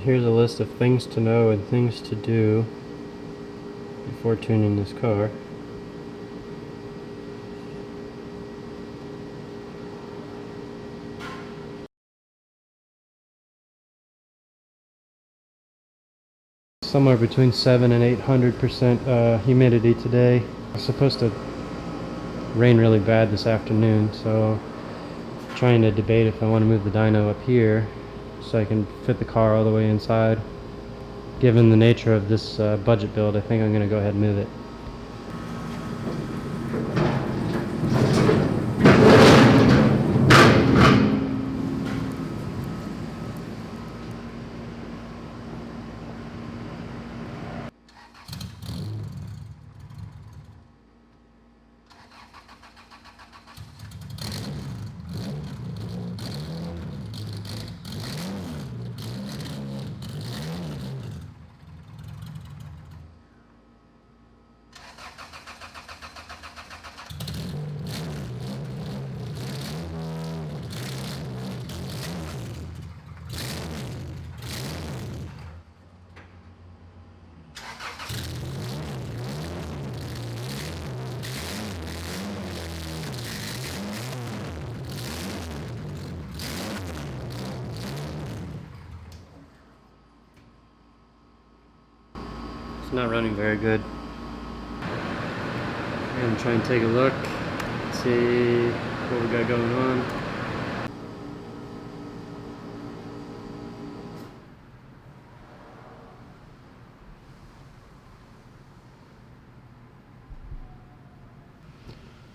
Here's a list of things to know and things to do before tuning this car. Somewhere between 700 and 800% humidity today. It's supposed to rain really bad this afternoon, so I'm trying to debate if I want to move the dyno up here so I can fit the car all the way inside. Given the nature of this budget build, I think I'm going to go ahead and move it. It's not running very good. I'm gonna try and take a look, see what we got going on.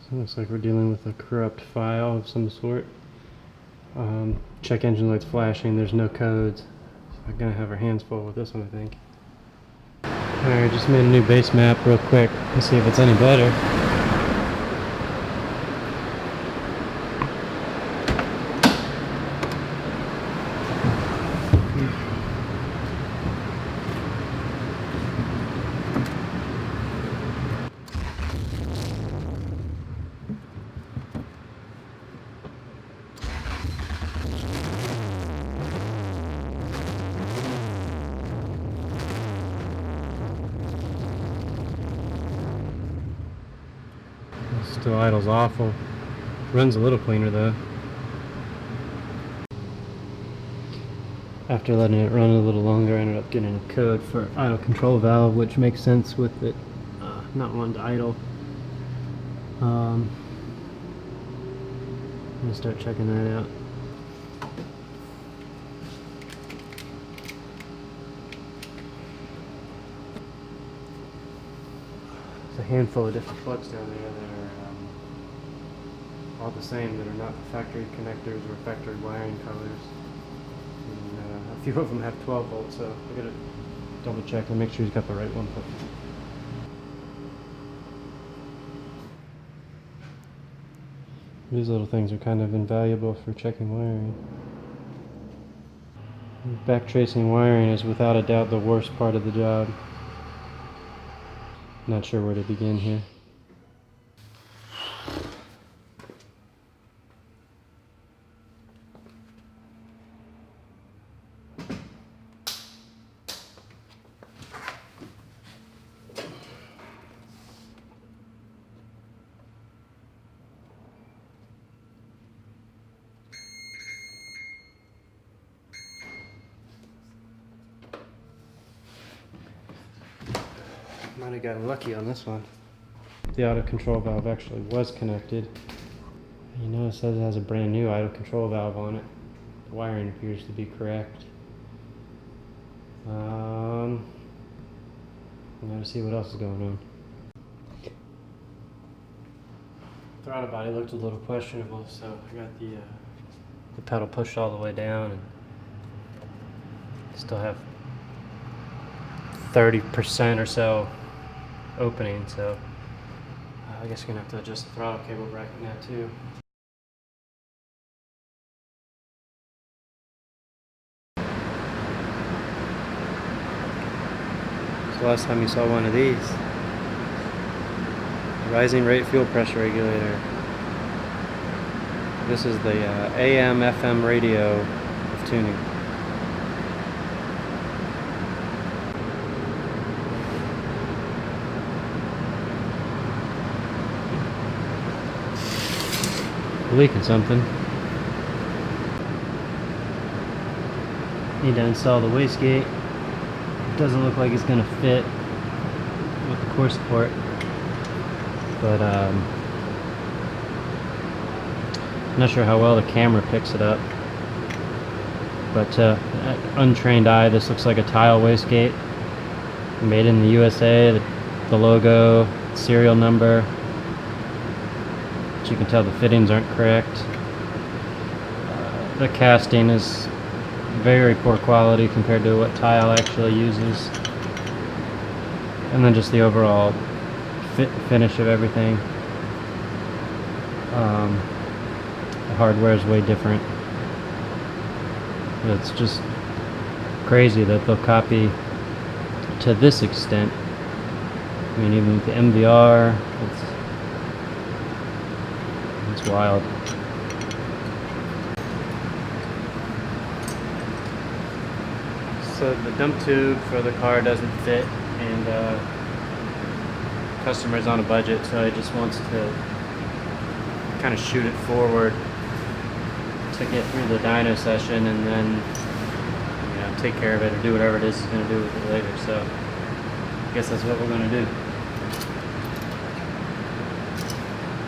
So it looks like we're dealing with a corrupt file of some sort. Check engine lights flashing, there's no codes. So we're gonna have our hands full with this one, I think. Alright, just made a new base map real quick. Let's see if it's any better. Still idles awful. Runs a little cleaner though. After letting it run a little longer, I ended up getting a code for idle control valve, which makes sense with it not wanting to idle. I'm gonna start checking that out. There's a handful of different plugs down there that are all the same, that are not factory connectors or factory wiring colors. And, a few of them have 12 volts, so I gotta double check and make sure he's got the right one. These little things are kind of invaluable for checking wiring. Back tracing wiring is without a doubt the worst part of the job. Not sure where to begin here. Might have gotten lucky on this one. The auto control valve actually was connected. You notice that it has a brand new auto control valve on it. The wiring appears to be correct. I'm gonna see what else is going on. Throttle body looked a little questionable, so I got the pedal pushed all the way down and still have 30% or so opening, so I guess you're gonna have to adjust the throttle cable bracket now too. It's the last time you saw one of these. Rising rate fuel pressure regulator. This is the AM/FM radio of tuning. leaking something. Need to install the wastegate. Doesn't look like it's gonna fit with the core support, but I'm not sure how well the camera picks it up. But untrained eye, this looks like a tile wastegate, made in the USA. The logo, serial number. But you can tell the fittings aren't correct. The casting is very poor quality compared to what tile actually uses, and then just the overall finish of everything. The hardware is way different. It's just crazy that they'll copy to this extent. I mean, even with the MVR, it's wild. So the dump tube for the car doesn't fit, and customer's on a budget, so he just wants to kind of shoot it forward to get through the dyno session, and then take care of it or do whatever it is he's going to do with it later. So I guess that's what we're going to do.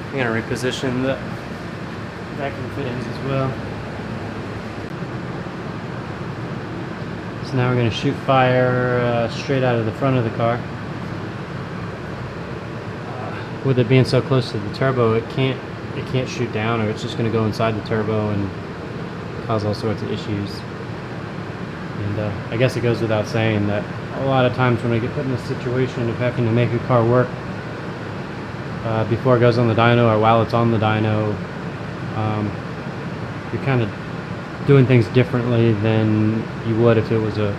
I'm going to reposition the vacuum fittings as well. So now we're going to shoot fire straight out of the front of the car. With it being so close to the turbo, it can't shoot down, or it's just going to go inside the turbo and cause all sorts of issues. And I guess it goes without saying that a lot of times when we get put in this situation of having to make a car work before it goes on the dyno or while it's on the dyno, you're kind of doing things differently than you would if it was a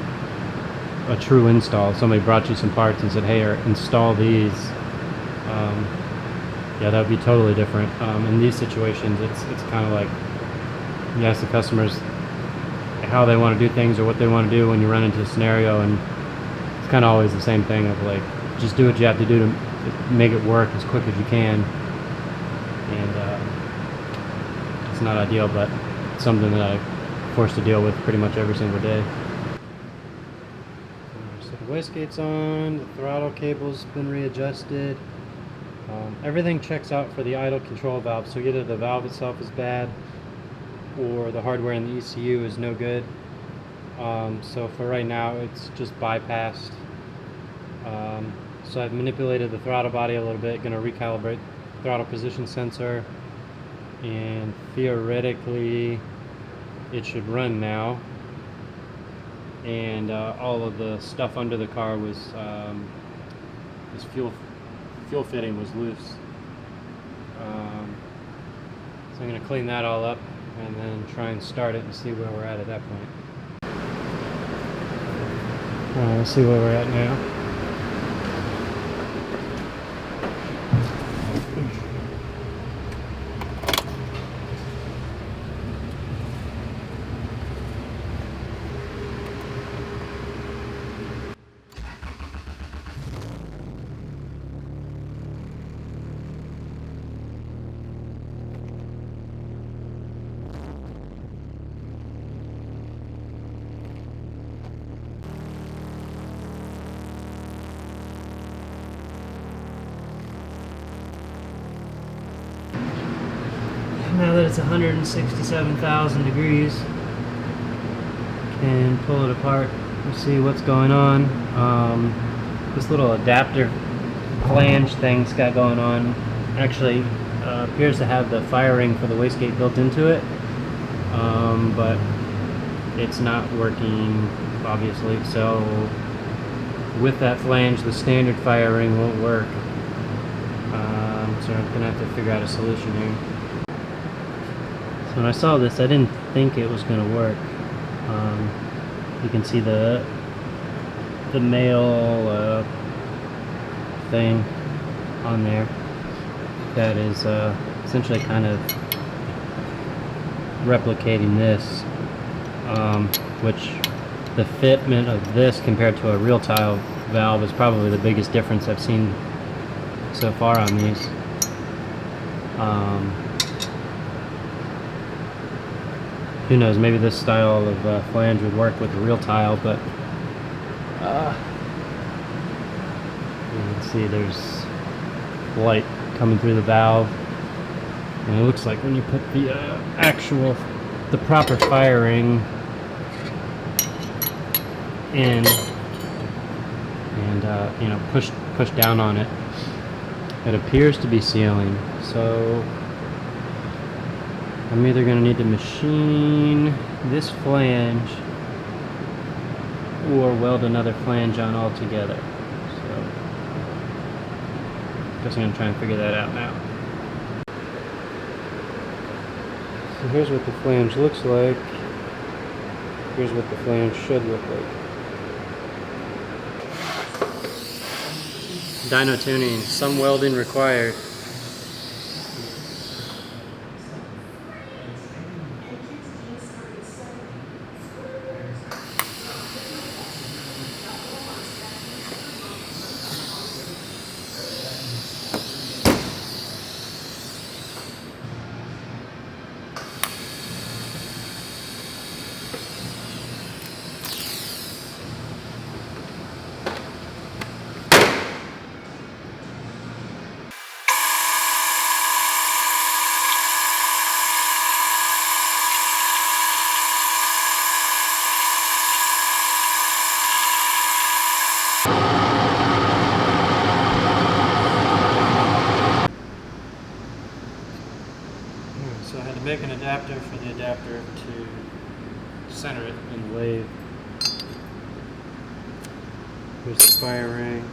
true install. Somebody brought you some parts and said, hey, install these. Yeah, that would be totally different. In these situations, it's kind of like you ask the customers how they want to do things or what they want to do when you run into a scenario, and it's kind of always the same thing of like, just do what you have to do to make it work as quick as you can. And it's not ideal, but it's something that I'm forced to deal with pretty much every single day. So the wastegate's on, the throttle cable's been readjusted. Everything checks out for the idle control valve, so either the valve itself is bad or the hardware in the ECU is no good. So for right now, it's just bypassed. So I've manipulated the throttle body a little bit, going to recalibrate the throttle position sensor, and theoretically it should run now. And all of the stuff under the car was fuel fitting was loose. So I'm going to clean that all up and then try and start it and see where we're at that point. Let's see where we're at now. Now that it's 167,000 degrees, can pull it apart and see what's going on. This little adapter flange thing's got going on actually appears to have the firing for the wastegate built into it, but it's not working obviously. So with that flange, the standard firing won't work. So I'm gonna have to figure out a solution here. When I saw this, I didn't think it was going to work. You can see the male thing on there that is essentially kind of replicating this, which the fitment of this compared to a real tile valve is probably the biggest difference I've seen so far on these. Who knows, maybe this style of flange would work with a real tile, but you can see there's light coming through the valve, and it looks like when you put the the proper firing in and you know, push down on it, it appears to be sealing. So I'm either going to need to machine this flange or weld another flange on altogether. So I guess I'm going to try and figure that out now. So here's what the flange looks like. Here's what the flange should look like. Dyno tuning, some welding required. So I had to make an adapter for the adapter to center it in the lathe. Here's the fire ring.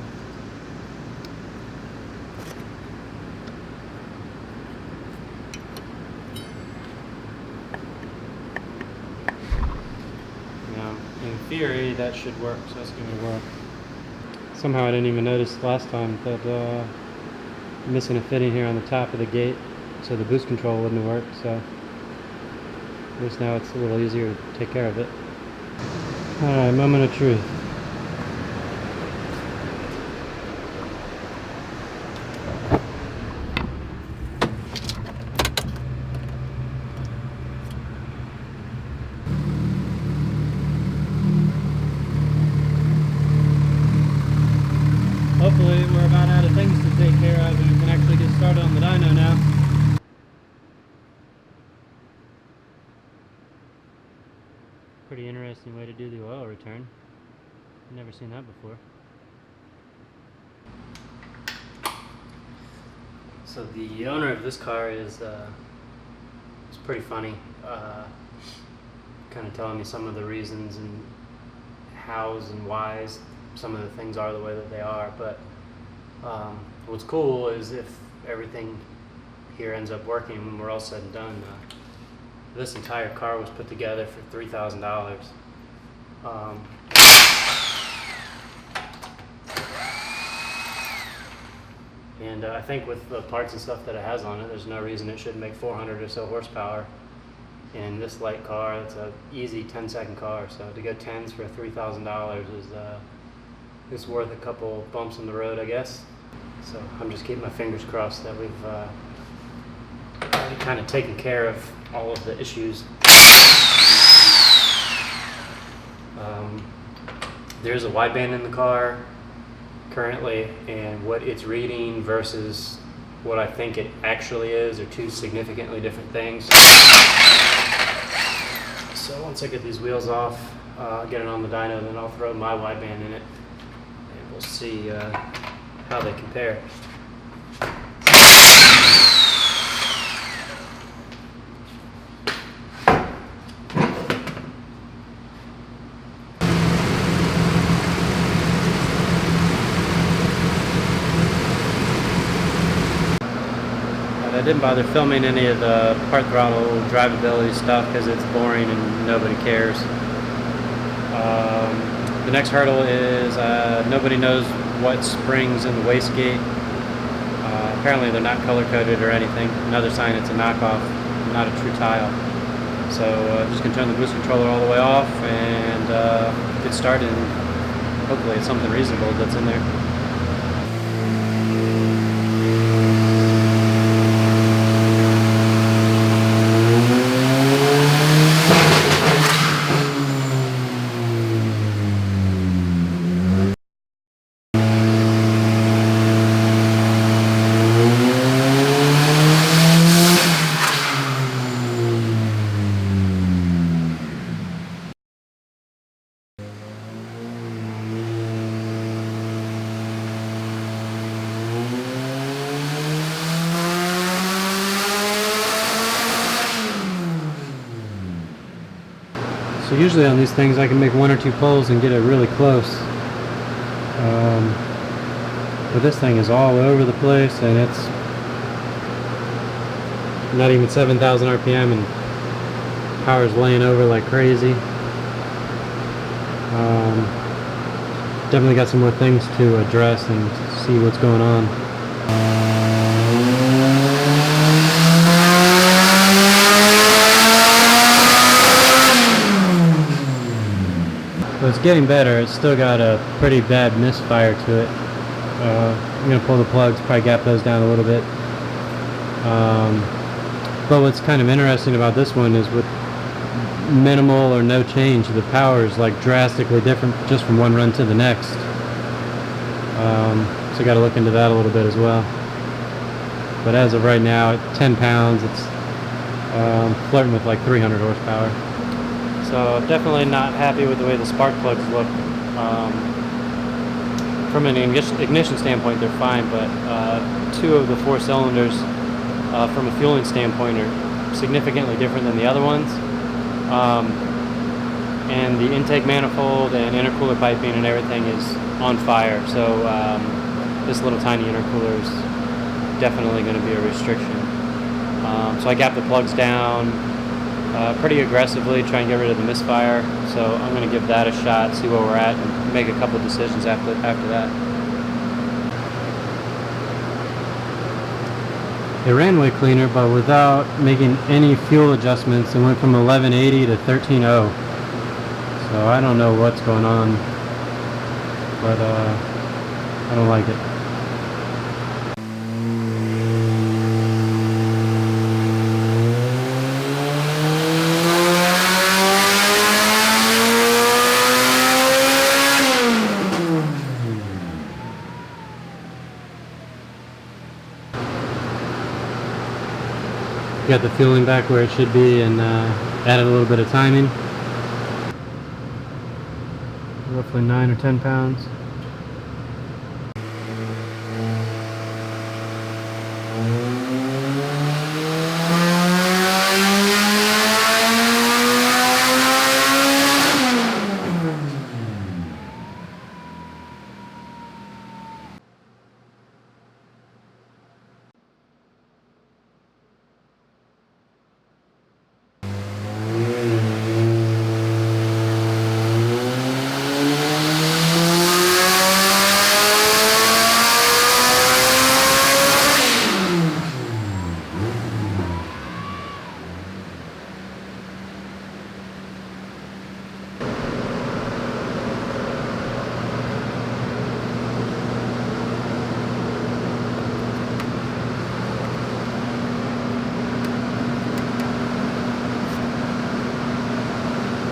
Now, in theory, that should work, so that's going to work. Somehow I didn't even notice last time that I'm missing a fitting here on the top of the gate, so the boost control wouldn't have worked, so at least now it's a little easier to take care of it. Alright, moment of truth. Hopefully we're about out of things to take care of and we can actually get started on the dyno now. Pretty interesting way to do the oil return. I've never seen that before. So the owner of this car is pretty funny. Kind of telling me some of the reasons and hows and whys some of the things are the way that they are. But what's cool is if everything here ends up working when we're all said and done. This entire car was put together for $3,000. And I think with the parts and stuff that it has on it, there's no reason it shouldn't make 400 or so horsepower. In this light car, it's an easy 10-second car. So to go 10s for $3,000 is worth a couple bumps in the road, I guess. So I'm just keeping my fingers crossed that we've kind of taken care of all of the issues. There's a wideband in the car currently, and what it's reading versus what I think it actually is are two significantly different things. So once I get these wheels off, get it on the dyno, then I'll throw my wideband in it, and we'll see how they compare. I didn't bother filming any of the part throttle drivability stuff because it's boring and nobody cares. The next hurdle is nobody knows what springs in the wastegate. Apparently they're not color coded or anything. Another sign it's a knockoff, not a true tile. So just gonna turn the boost controller all the way off and get started. And hopefully it's something reasonable that's in there. So usually on these things I can make one or two pulls and get it really close. But this thing is all over the place, and it's not even 7,000 RPM and power's laying over like crazy. Definitely got some more things to address and see what's going on. So it's getting better. It's still got a pretty bad misfire to it. I'm going to pull the plugs, probably gap those down a little bit. But what's kind of interesting about this one is with minimal or no change, the power is like drastically different just from one run to the next. So got to look into that a little bit as well. But as of right now, at 10 pounds, it's flirting with like 300 horsepower. So definitely not happy with the way the spark plugs look. From an ignition standpoint, they're fine, but 2 of the 4 cylinders from a fueling standpoint are significantly different than the other ones. And the intake manifold and intercooler piping and everything is on fire. So this little tiny intercooler is definitely going to be a restriction. So I gapped the plugs down pretty aggressively, try and get rid of the misfire. So I'm going to give that a shot, see where we're at, and make a couple decisions after that. It ran way cleaner, but without making any fuel adjustments. It went from 1180 to 13.0. So I don't know what's going on, but I don't like it. Got the fueling back where it should be, and added a little bit of timing. Roughly 9 or 10 pounds.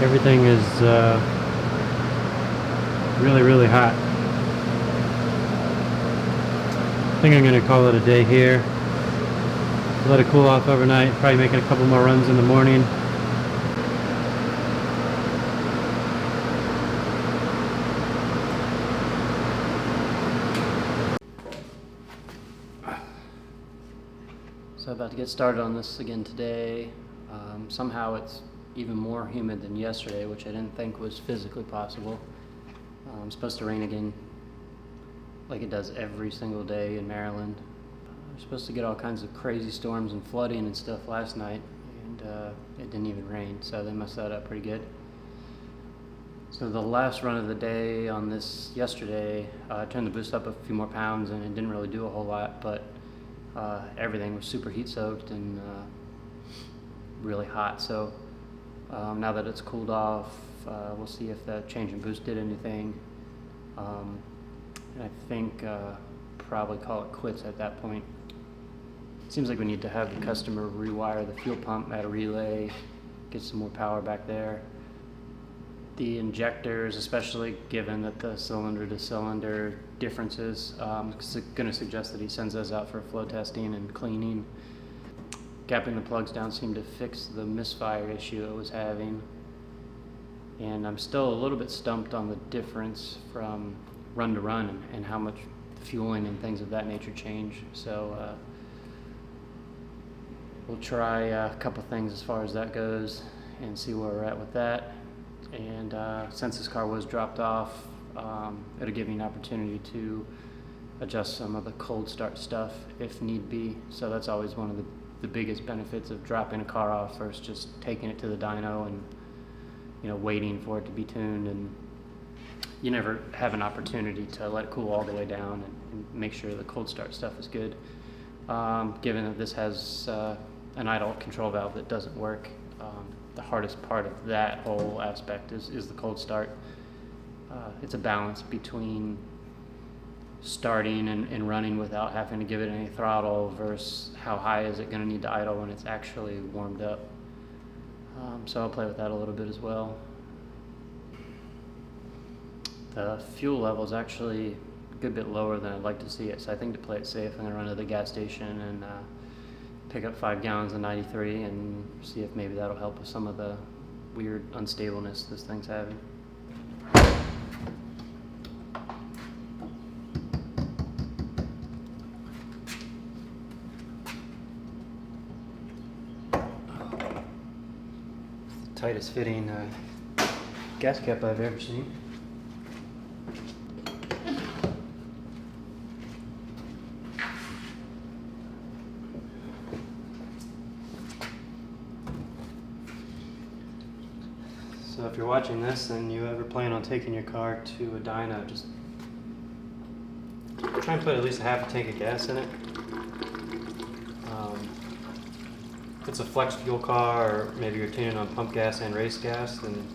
Everything is really hot. I think I'm going to call it a day here. Let it cool off overnight, probably making a couple more runs in the morning. So about to get started on this again today. Somehow it's even more humid than yesterday, which I didn't think was physically possible. It's supposed to rain again like it does every single day in Maryland. We're supposed to get all kinds of crazy storms and flooding and stuff last night, and it didn't even rain, so they messed that up pretty good. So the last run of the day on this yesterday, I turned the boost up a few more pounds, and it didn't really do a whole lot, but everything was super heat soaked and really hot. So now that it's cooled off, we'll see if that change in boost did anything. And I think probably call it quits at that point. It seems like we need to have the customer rewire the fuel pump at a relay, get some more power back there. The injectors, especially given that the cylinder to cylinder differences, it's going to suggest that he sends those out for flow testing and cleaning. Gapping the plugs down seemed to fix the misfire issue it was having. And I'm still a little bit stumped on the difference from run to run and how much fueling and things of that nature change. So we'll try a couple things as far as that goes and see where we're at with that. And since this car was dropped off, it'll give me an opportunity to adjust some of the cold start stuff if need be. So that's always one of the biggest benefits of dropping a car off versus just taking it to the dyno and waiting for it to be tuned, and you never have an opportunity to let it cool all the way down and make sure the cold start stuff is good. Given that this has an idle control valve that doesn't work, the hardest part of that whole aspect is the cold start. It's a balance between starting and running without having to give it any throttle versus how high is it going to need to idle when it's actually warmed up. So I'll play with that a little bit as well. The fuel level is actually a good bit lower than I'd like to see it, so I think to play it safe, I'm going to run to the gas station and pick up 5 gallons of 93 and see if maybe that'll help with some of the weird unstableness this thing's having. Tightest fitting gas cap I've ever seen. So if you're watching this and you ever plan on taking your car to a dyno, just try and put at least a half a tank of gas in it. If it's a flex fuel car, or maybe you're tuning on pump gas and race gas, then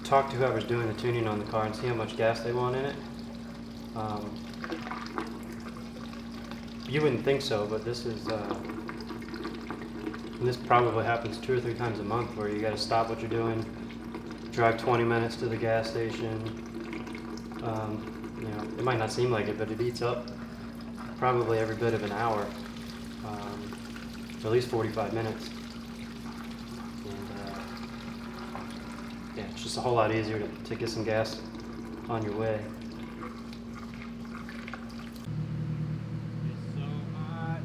talk to whoever's doing the tuning on the car and see how much gas they want in it. You wouldn't think so, but this is this probably happens 2 or 3 times a month, where you got to stop what you're doing, drive 20 minutes to the gas station. It might not seem like it, but it eats up probably every bit of an hour. At least 45 minutes. And yeah, it's just a whole lot easier to get some gas on your way. It's so hot.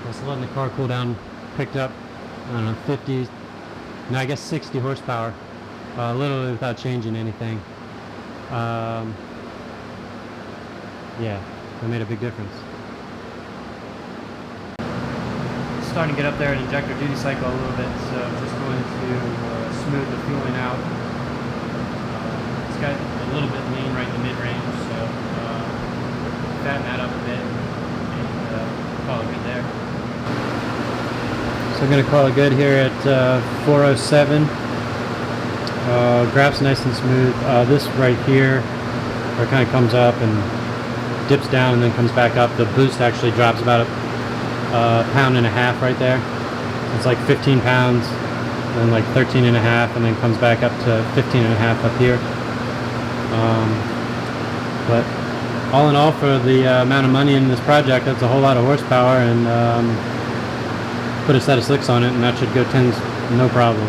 Just letting the car cool down, picked up, I don't know, 50, no, I guess 60 horsepower, literally without changing anything. Yeah, that made a big difference. Starting to get up there at injector duty cycle a little bit, so I'm just going to smooth the fueling out. It's got a little bit lean right in the mid-range, so fatten that up a bit and call it good there. So I'm going to call it good here at 407. Grab's nice and smooth. This right here, where it kind of comes up and dips down and then comes back up, the boost actually drops about a pound and a half right there. It's like 15 pounds, then like 13 and a half, and then comes back up to 15 and a half up here. But all in all, for the amount of money in this project, that's a whole lot of horsepower, and put a set of slicks on it and that should go tens no problem.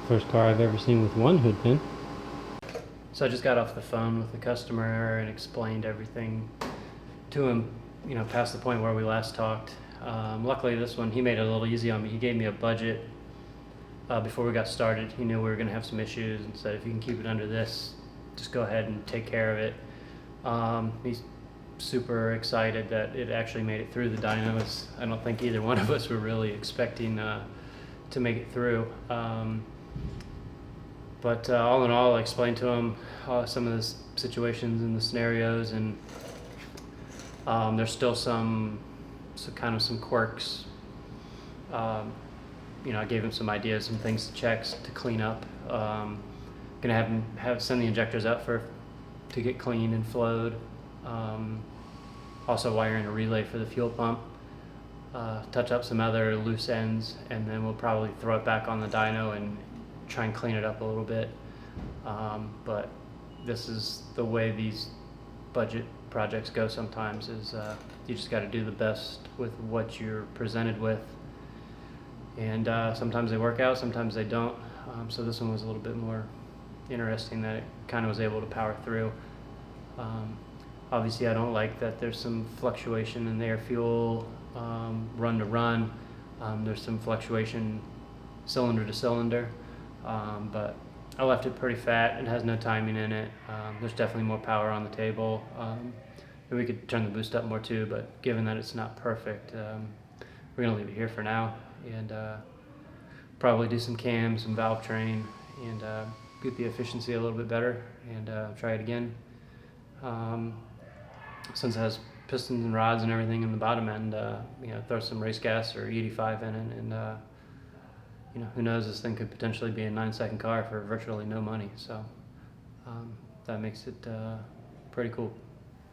First car I've ever seen with one hood pin. So I just got off the phone with the customer and explained everything to him, past the point where we last talked. Luckily this one, he made it a little easy on me. He gave me a budget before we got started. He knew we were going to have some issues and said, if you can keep it under this, just go ahead and take care of it. He's super excited that it actually made it through the dynos. I don't think either one of us were really expecting to make it through. But all in all, I explained to him some of the situations and the scenarios, and there's still some quirks. I gave him some ideas, some things to check, to clean up. Gonna have him send the injectors out to get cleaned and flowed. Also wiring a relay for the fuel pump. Touch up some other loose ends, and then we'll probably throw it back on the dyno and try and clean it up a little bit. But this is the way these budget projects go sometimes, is you just got to do the best with what you're presented with. And sometimes they work out, sometimes they don't. So this one was a little bit more interesting, that it kind of was able to power through. Obviously I don't like that there's some fluctuation in the air fuel run to run. There's some fluctuation cylinder to cylinder, but I left it pretty fat. It has no timing in it. There's definitely more power on the table. And we could turn the boost up more too, but given that it's not perfect, we're gonna leave it here for now, and probably do some cams, some valve train, and get the efficiency a little bit better, and try it again. Since it has pistons and rods and everything in the bottom end, throw some race gas or E85 in it, and who knows, this thing could potentially be a 9-second car for virtually no money. So that makes it pretty cool.